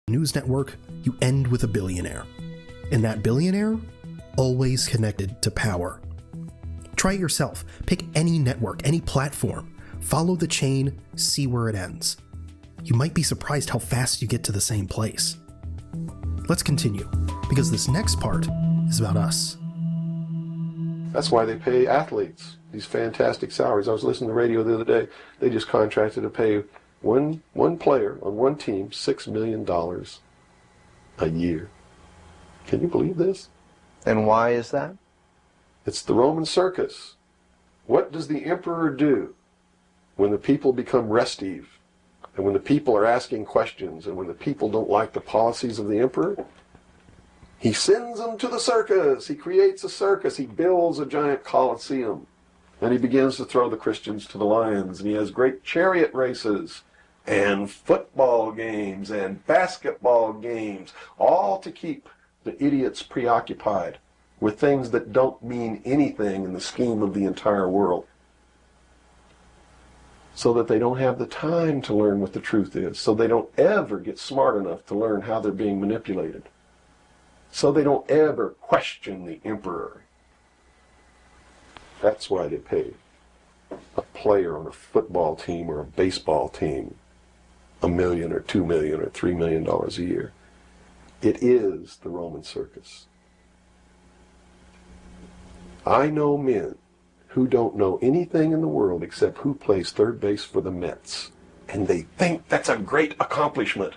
news network, you end with a billionaire. And that billionaire, always connected to power. Try it yourself. Pick any network, any platform. Follow the chain, see where it ends. You might be surprised how fast you get to the same place. Let's continue, because this next part is about us. That's why they pay athletes these fantastic salaries. I was listening to the radio the other day. They just contracted to pay one player on one team $6 million a year. Can you believe this? And why is that? It's the Roman circus. What does the emperor do when the people become restive, and when the people are asking questions, and when the people don't like the policies of the emperor? He sends them to the circus. He creates a circus. He builds a giant coliseum. And he begins to throw the Christians to the lions. And he has great chariot races and football games and basketball games, all to keep the idiots preoccupied with things that don't mean anything in the scheme of the entire world, so that they don't have the time to learn what the truth is, so they don't ever get smart enough to learn how they're being manipulated, so they don't ever question the emperor. That's why they pay a player on a football team or a baseball team $1 million or $2 million or $3 million a year. It is the Roman circus. I know men who don't know anything in the world except who plays third base for the Mets. And they think that's a great accomplishment.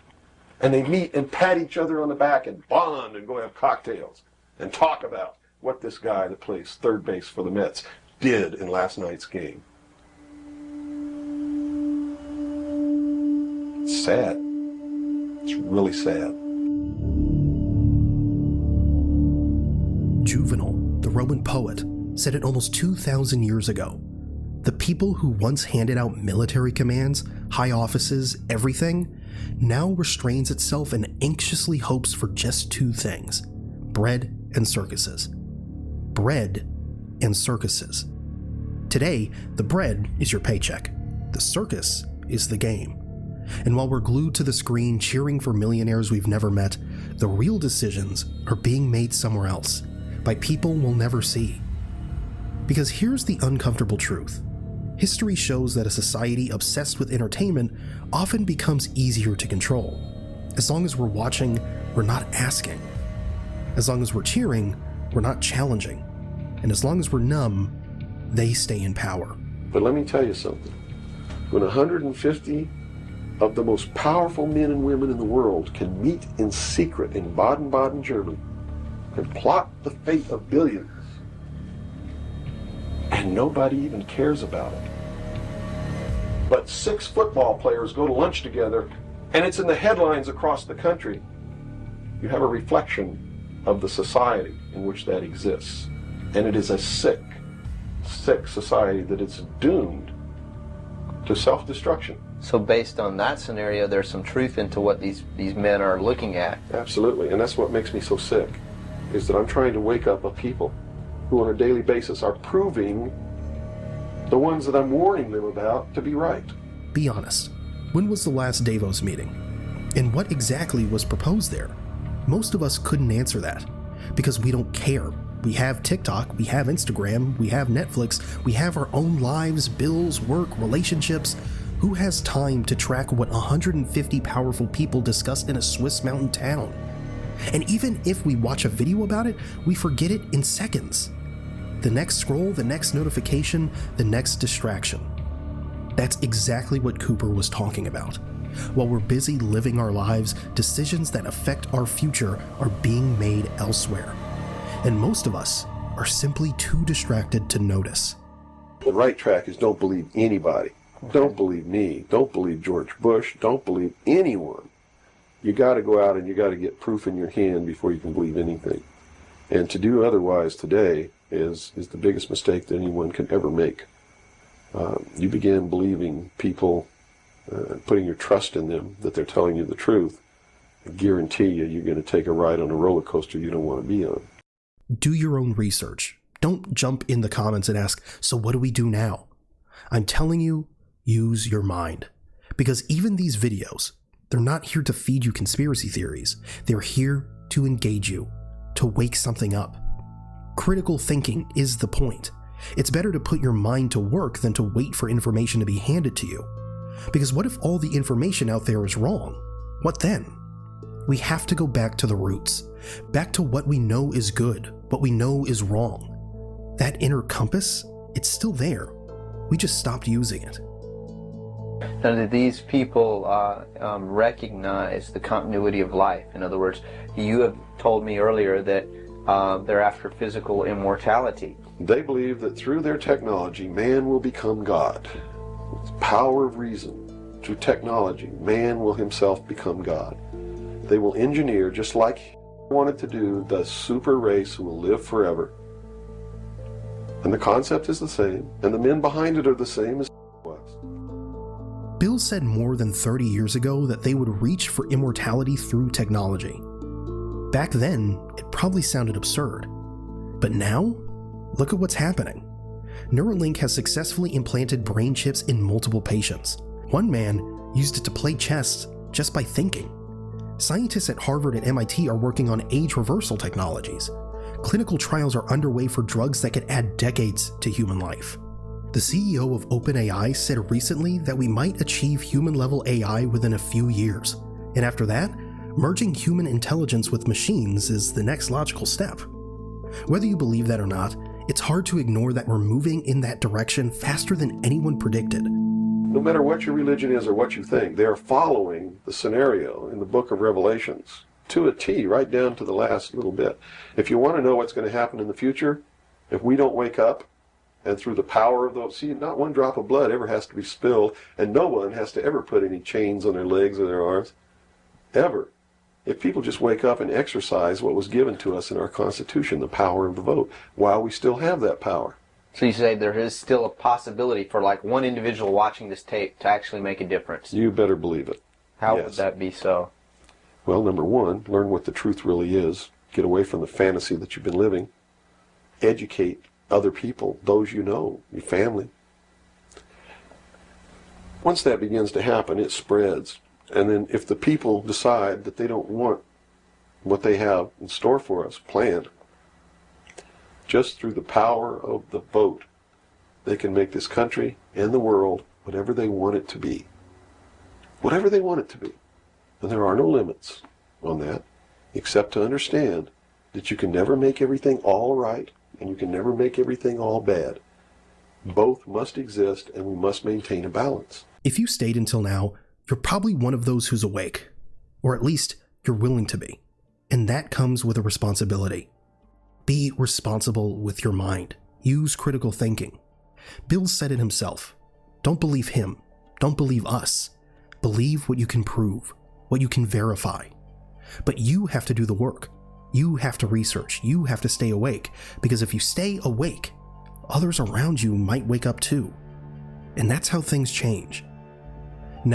And they meet and pat each other on the back and bond and go have cocktails and talk about what this guy that plays third base for the Mets did in last night's game. It's sad. It's really sad. Juvenal, the Roman poet, said it almost 2,000 years ago. The people who once handed out military commands, high offices, everything, now restrains itself and anxiously hopes for just two things: bread and circuses. Bread and circuses. Today, the bread is your paycheck. The circus is the game. And while we're glued to the screen cheering for millionaires we've never met, the real decisions are being made somewhere else, by people we'll never see. Because here's the uncomfortable truth. History shows that a society obsessed with entertainment often becomes easier to control. As long as we're watching, we're not asking. As long as we're cheering, we're not challenging. And as long as we're numb, they stay in power. But let me tell you something. When 150 of the most powerful men and women in the world can meet in secret in Baden-Baden, Germany, and plot the fate of billions, and nobody even cares about it. But 6 football players go to lunch together, and it's in the headlines across the country. You have a reflection of the society in which that exists. And it is a sick, sick society that is doomed to self-destruction. So based on that scenario, there's some truth into what these men are looking at. Absolutely, and that's what makes me so sick, is that I'm trying to wake up a people who on a daily basis are proving the ones that I'm warning them about to be right. Be honest. When was the last Davos meeting? And what exactly was proposed there? Most of us couldn't answer that, because we don't care. We have TikTok, we have Instagram, we have Netflix, we have our own lives, bills, work, relationships. Who has time to track what 150 powerful people discussed in a Swiss mountain town? And even if we watch a video about it, we forget it in seconds. The next scroll, the next notification, the next distraction. That's exactly what Cooper was talking about. While we're busy living our lives, decisions that affect our future are being made elsewhere. And most of us are simply too distracted to notice. The right track is don't believe anybody. Don't believe me. Don't believe George Bush. Don't believe anyone. You got to go out and you got to get proof in your hand before you can believe anything. And to do otherwise today is the biggest mistake that anyone can ever make. You begin believing people, putting your trust in them, that they're telling you the truth. I guarantee you're going to take a ride on a roller coaster you don't want to be on. Do your own research. Don't jump in the comments and ask, so what do we do now? I'm telling you, use your mind. Because even these videos, They're not here to feed you conspiracy theories. They're here to engage you, to wake something up. Critical thinking is the point. It's better to put your mind to work than to wait for information to be handed to you. Because what if all the information out there is wrong? What then? We have to go back to the roots, back to what we know is good, what we know is wrong. That inner compass, it's still there. We just stopped using it. Now, do these people recognize the continuity of life? In other words, you have told me earlier that they're after physical immortality. They believe that through their technology, man will become God. With the power of reason, through technology, man will himself become God. They will engineer, just like he wanted to do, the super race who will live forever. And the concept is the same, and the men behind it are the same as was. Bill said more than 30 years ago that they would reach for immortality through technology. Back then, it probably sounded absurd. But now, look at what's happening. Neuralink has successfully implanted brain chips in multiple patients. One man used it to play chess just by thinking. Scientists at Harvard and MIT are working on age reversal technologies. Clinical trials are underway for drugs that could add decades to human life. The CEO of OpenAI said recently that we might achieve human-level AI within a few years, and after that, merging human intelligence with machines is the next logical step. Whether you believe that or not, it's hard to ignore that we're moving in that direction faster than anyone predicted. No matter what your religion is or what you think, they are following the scenario in the book of Revelations to a T, right down to the last little bit. If you want to know what's going to happen in the future, if we don't wake up, and through the power of those, see, not one drop of blood ever has to be spilled, and no one has to ever put any chains on their legs or their arms, ever. If people just wake up and exercise what was given to us in our Constitution, the power of the vote, while we still have that power. So you say there is still a possibility for like one individual watching this tape to actually make a difference. You better believe it. How Yes. would that be so? Well, number one, learn what the truth really is. Get away from the fantasy that you've been living. Educate other people, those you know, your family. Once that begins to happen, it spreads. And then if the people decide that they don't want what they have in store for us planned, just through the power of the vote, they can make this country and the world whatever they want it to be. Whatever they want it to be. And there are no limits on that, except to understand that you can never make everything all right, and you can never make everything all bad. Both must exist, and we must maintain a balance. If you stayed until now, you're probably one of those who's awake. Or at least, you're willing to be. And that comes with a responsibility. Be responsible with your mind. Use critical thinking. Bill said it himself. Don't believe him. Don't believe us. Believe what you can prove, what you can verify. But you have to do the work. You have to research. You have to stay awake. Because if you stay awake, others around you might wake up too. And that's how things change.